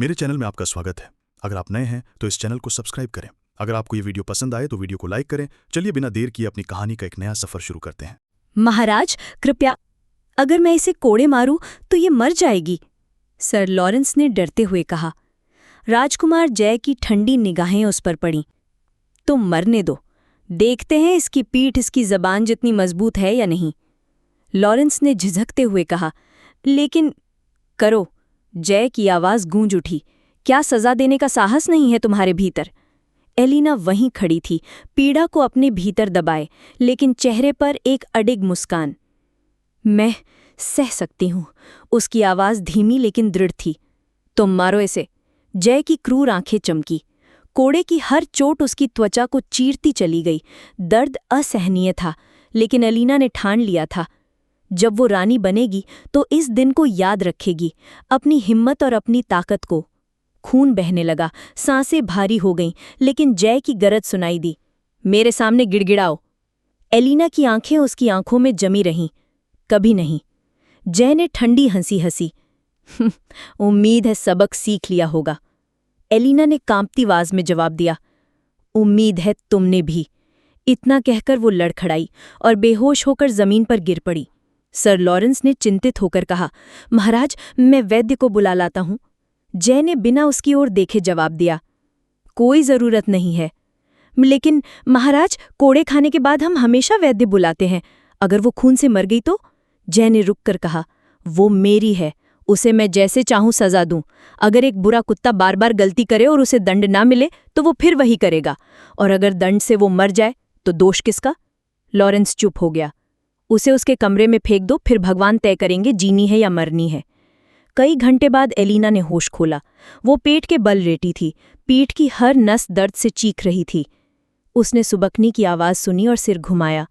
मेरे चैनल में आपका स्वागत है। अगर आप नए हैं तो इस चैनल को सब्सक्राइब करें। अगर आपको ये वीडियो पसंद आए तो वीडियो को लाइक करें। चलिए बिना देर किए अपनी कहानी का एक नया सफर शुरू करते हैं। महाराज कृपया, अगर मैं इसे कोड़े मारूं तो ये मर जाएगी, सर लॉरेंस ने डरते हुए कहा। राजकुमार जय की ठंडी निगाहें उस पर पड़ीं। तुम मरने दो, देखते हैं इसकी पीठ इसकी जबान जितनी मजबूत है या नहीं, लॉरेंस ने झिझकते हुए कहा। लेकिन करो, जय की आवाज गूंज उठी। क्या सजा देने का साहस नहीं है तुम्हारे भीतर? एलिना वहीं खड़ी थी, पीड़ा को अपने भीतर दबाए, लेकिन चेहरे पर एक अडिग मुस्कान। मैं सह सकती हूं, उसकी आवाज धीमी लेकिन दृढ़ थी। तुम मारो इसे। जय की क्रूर आंखें चमकी। कोड़े की हर चोट उसकी त्वचा को चीरती चली गई। दर्द असहनीय था, लेकिन एलिना ने ठान लिया था, जब वो रानी बनेगी तो इस दिन को याद रखेगी, अपनी हिम्मत और अपनी ताकत को। खून बहने लगा, सांसें भारी हो गईं, लेकिन जय की गरज सुनाई दी। मेरे सामने गिड़गिड़ाओ। एलिना की आंखें उसकी आंखों में जमी रहीं। कभी नहीं। जय ने ठंडी हंसी हंसी। उम्मीद है सबक सीख लिया होगा। एलिना ने कांपती आवाज में जवाब दिया। उम्मीद है तुमने भी। इतना कहकर वो लड़खड़ाई और बेहोश होकर जमीन पर गिर पड़ी। सर लॉरेंस ने चिंतित होकर कहा, महाराज मैं वैद्य को बुला लाता हूं। जय ने बिना उसकी ओर देखे जवाब दिया, कोई जरूरत नहीं है। लेकिन महाराज, कोड़े खाने के बाद हम हमेशा वैद्य बुलाते हैं। अगर वो खून से मर गई तो? जय ने रुककर कहा, वो मेरी है, उसे मैं जैसे चाहूं सजा दूं। अगर एक बुरा कुत्ता बार बार गलती करे और उसे दंड ना मिले तो वो फिर वही करेगा, और अगर दंड से वो मर जाए तो दोष किसका? लॉरेंस चुप हो गया। उसे उसके कमरे में फेंक दो, फिर भगवान तय करेंगे जीनी है या मरनी है। कई घंटे बाद एलिना ने होश खोला। वो पेट के बल लेटी थी, पीठ की हर नस दर्द से चीख रही थी। उसने सुबकनी की आवाज सुनी और सिर घुमाया।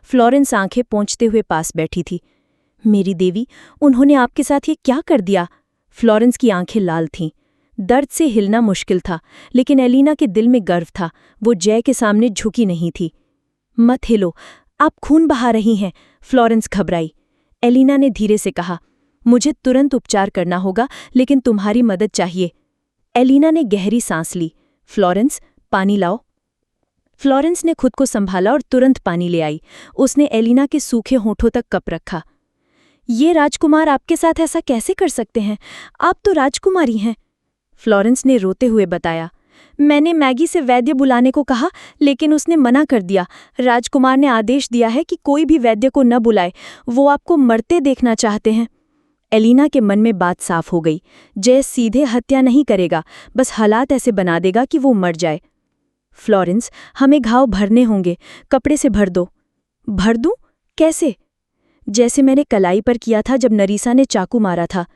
फ्लोरेंस आंखें पोंछते हुए पास बैठी थी। मेरी देवी, उन्होंने आपके साथ ये क्या कर दिया? फ्लोरेंस की आंखें लाल थीं। दर्द से हिलना मुश्किल था, लेकिन एलिना के दिल में गर्व था। वो जय के सामने झुकी नहीं थी। मत हिलो, आप खून बहा रही हैं, फ्लोरेंस घबराई। एलिना ने धीरे से कहा, मुझे तुरंत उपचार करना होगा, लेकिन तुम्हारी मदद चाहिए। एलिना ने गहरी सांस ली। फ्लोरेंस, पानी लाओ। फ्लोरेंस ने खुद को संभाला और तुरंत पानी ले आई। उसने एलिना के सूखे होठों तक कप रखा। ये राजकुमार आपके साथ ऐसा कैसे कर सकते हैं? आप तो राजकुमारी हैं, फ्लोरेंस ने रोते हुए बताया। मैंने मैगी से वैद्य बुलाने को कहा, लेकिन उसने मना कर दिया। राजकुमार ने आदेश दिया है कि कोई भी वैद्य को न बुलाए, वो आपको मरते देखना चाहते हैं। एलिना के मन में बात साफ हो गई। जय सीधे हत्या नहीं करेगा, बस हालात ऐसे बना देगा कि वो मर जाए। फ्लोरेंस, हमें घाव भरने होंगे, कपड़े से भर दो। भर दूं? कैसे? जैसे मैंने कलाई पर किया था जब नरीसा ने चाकू मारा था।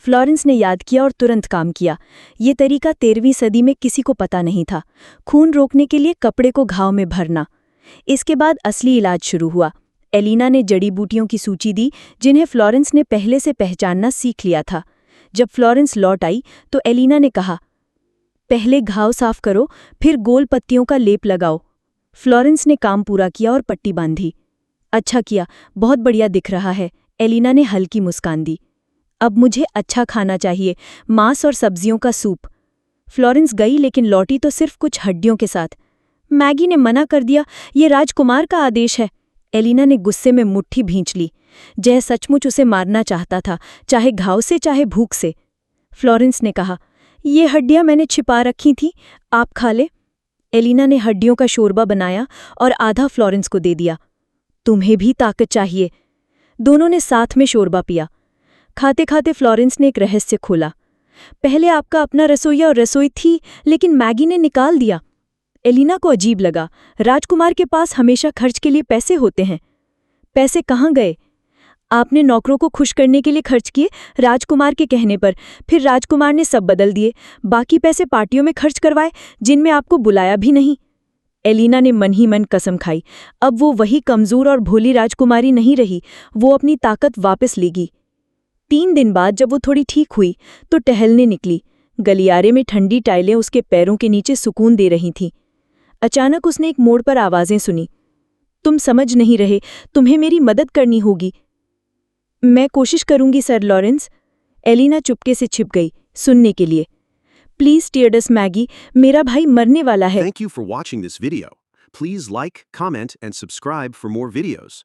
फ्लोरेंस ने याद किया और तुरंत काम किया। ये तरीका 13वीं सदी में किसी को पता नहीं था। खून रोकने के लिए कपड़े को घाव में भरना। इसके बाद असली इलाज शुरू हुआ। एलिना ने जड़ी बूटियों की सूची दी, जिन्हें फ्लोरेंस ने पहले से पहचानना सीख लिया था। जब फ्लोरेंस लौट आई तो एलिना ने कहा, पहले घाव साफ करो, फिर गोल पत्तियों का लेप लगाओ। फ्लोरेंस ने काम पूरा किया और पट्टी बांधी। अच्छा किया, बहुत बढ़िया दिख रहा है, एलिना ने हल्की मुस्कान दी। अब मुझे अच्छा खाना चाहिए, मांस और सब्जियों का सूप। फ्लोरेंस गई, लेकिन लौटी तो सिर्फ कुछ हड्डियों के साथ। मैगी ने मना कर दिया, ये राजकुमार का आदेश है। एलिना ने गुस्से में मुट्ठी भींच ली। जय सचमुच उसे मारना चाहता था, चाहे घाव से चाहे भूख से। फ्लोरेंस ने कहा, ये हड्डियां मैंने छिपा रखी थीं, आप खा ले। एलिना ने हड्डियों का शोरबा बनाया और आधा फ्लोरेंस को दे दिया। तुम्हें भी ताकत चाहिए। दोनों ने साथ में शोरबा पिया। खाते खाते फ्लोरेंस ने एक रहस्य खोला। पहले आपका अपना रसोइया और रसोई थी, लेकिन मैगी ने निकाल दिया। एलिना को अजीब लगा। राजकुमार के पास हमेशा खर्च के लिए पैसे होते हैं। पैसे कहाँ गए? आपने नौकरों को खुश करने के लिए खर्च किए, राजकुमार के कहने पर। फिर राजकुमार ने सब बदल दिए। बाकी पैसे पार्टियों में खर्च करवाए, जिनमें आपको बुलाया भी नहीं। एलिना ने मन ही मन कसम खाई। अब वो वही कमजोर और भोली राजकुमारी नहीं रही, वो अपनी ताकत वापस लेगी। 3 दिन बाद जब वो थोड़ी ठीक हुई तो टहलने निकली। गलियारे में ठंडी टाइलें उसके पैरों के नीचे सुकून दे रही थीं। अचानक उसने एक मोड़ पर आवाजें सुनी। तुम समझ नहीं रहे, तुम्हें मेरी मदद करनी होगी। मैं कोशिश करूंगी सर लॉरेंस। एलिना चुपके से छिप गई, सुनने के लिए। प्लीज टीयर्डस मैगी, मेरा भाई मरने वाला है। Thank you for watching this video. Please like, comment, and subscribe for more videos.